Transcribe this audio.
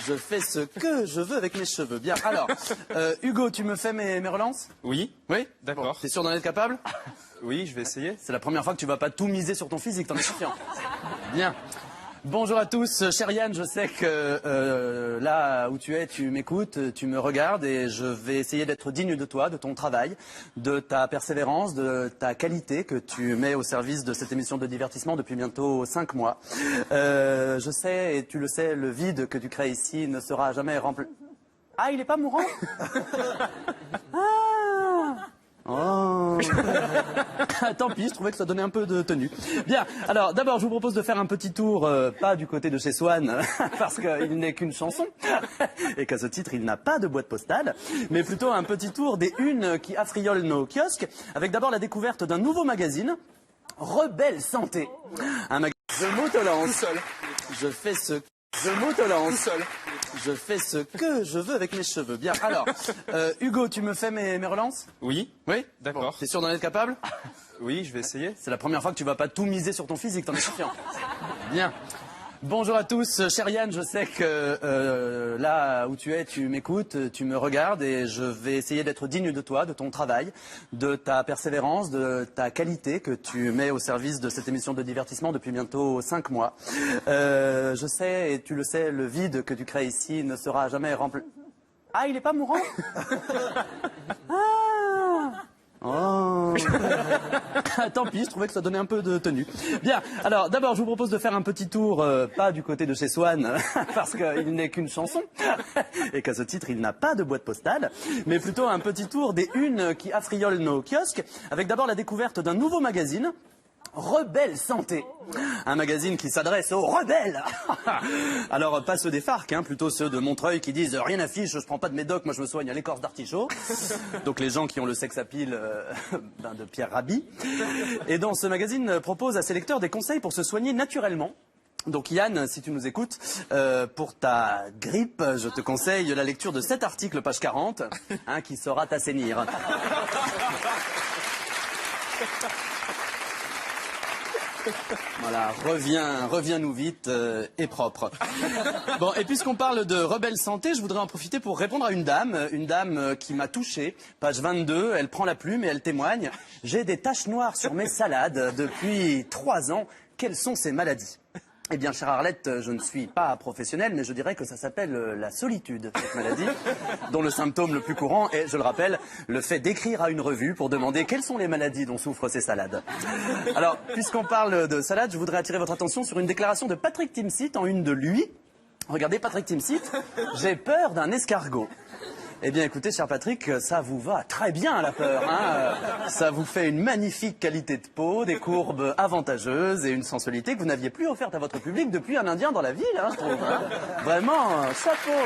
Je fais ce que je veux avec mes cheveux. Bien, alors, Hugo, tu me fais mes relances? Oui. Oui. D'accord. Bon, t'es sûr d'en être capable? Oui, je vais essayer. C'est la première fois que tu vas pas tout miser sur ton physique, t'en es confiant. Bien. Bonjour à tous, cher Yann, je sais que là où tu es, tu m'écoutes, tu me regardes et je vais essayer d'être digne de toi, de ton travail, de ta persévérance, de ta qualité que tu mets au service de cette émission de divertissement depuis bientôt 5 mois. Je sais, et tu le sais, le vide que tu crées ici ne sera jamais rempli... Ah, il est pas mourant? Oh. Tant pis, je trouvais que ça donnait un peu de tenue. Bien, alors d'abord je vous propose de faire un petit tour, pas du côté de chez Swann, parce qu'il n'est qu'une chanson, et qu'à ce titre il n'a pas de boîte postale, mais plutôt un petit tour des unes qui affriolent nos kiosques, avec d'abord la découverte d'un nouveau magazine, Rebelle Santé. Un magazine... Je m'auto-lance. Je fais ce... Je m'auto-lance. Je fais ce que je veux avec mes cheveux. Bien, alors, Hugo, tu me fais mes relances? Oui. Oui. D'accord. Bon, t'es sûr d'en être capable? Oui, je vais essayer. C'est la première fois que tu vas pas tout miser sur ton physique, t'en es confiant. Bien. Bonjour à tous, cher Yann, je sais que là où tu es, tu m'écoutes, tu me regardes et je vais essayer d'être digne de toi, de ton travail, de ta persévérance, de ta qualité que tu mets au service de cette émission de divertissement depuis bientôt 5 mois. Je sais, et tu le sais, le vide que tu crées ici ne sera jamais rempli... Ah, il est pas mourant? Oh. Tant pis, je trouvais que ça donnait un peu de tenue. Bien, alors d'abord je vous propose de faire un petit tour, pas du côté de chez Swann, parce qu'il n'est qu'une chanson, et qu'à ce titre il n'a pas de boîte postale, mais plutôt un petit tour des unes qui affriolent nos kiosques, avec d'abord la découverte d'un nouveau magazine, Rebelle Santé. Un magazine qui s'adresse aux rebelles. Alors, pas ceux des FARC, hein, plutôt ceux de Montreuil qui disent « Rien n'affiche, je prends pas de médoc, moi je me soigne à l'écorce d'artichaut ». Donc les gens qui ont le sex appeal de Pierre Rabhi. Et donc ce magazine propose à ses lecteurs des conseils pour se soigner naturellement. Donc Yann, si tu nous écoutes, pour ta grippe, je te conseille la lecture de cet article, page 40, hein, qui saura t'assainir. Voilà, reviens-nous vite et propre. Bon, et puisqu'on parle de Rebelle Santé, je voudrais en profiter pour répondre à une dame qui m'a touché. Page 22, elle prend la plume et elle témoigne. J'ai des taches noires sur mes salades depuis 3 ans. Quelles sont ces maladies? Eh bien, chère Arlette, je ne suis pas professionnel, mais je dirais que ça s'appelle la solitude, cette maladie, dont le symptôme le plus courant est, je le rappelle, le fait d'écrire à une revue pour demander quelles sont les maladies dont souffrent ces salades. Alors, puisqu'on parle de salade, je voudrais attirer votre attention sur une déclaration de Patrick Timsit en une de lui. Regardez, Patrick Timsit, j'ai peur d'un escargot. Eh bien, écoutez, cher Patrick, ça vous va très bien, la peur, hein. Ça vous fait une magnifique qualité de peau, des courbes avantageuses et une sensualité que vous n'aviez plus offerte à votre public depuis un Indien dans la ville, hein, je trouve. Hein. Vraiment, chapeau.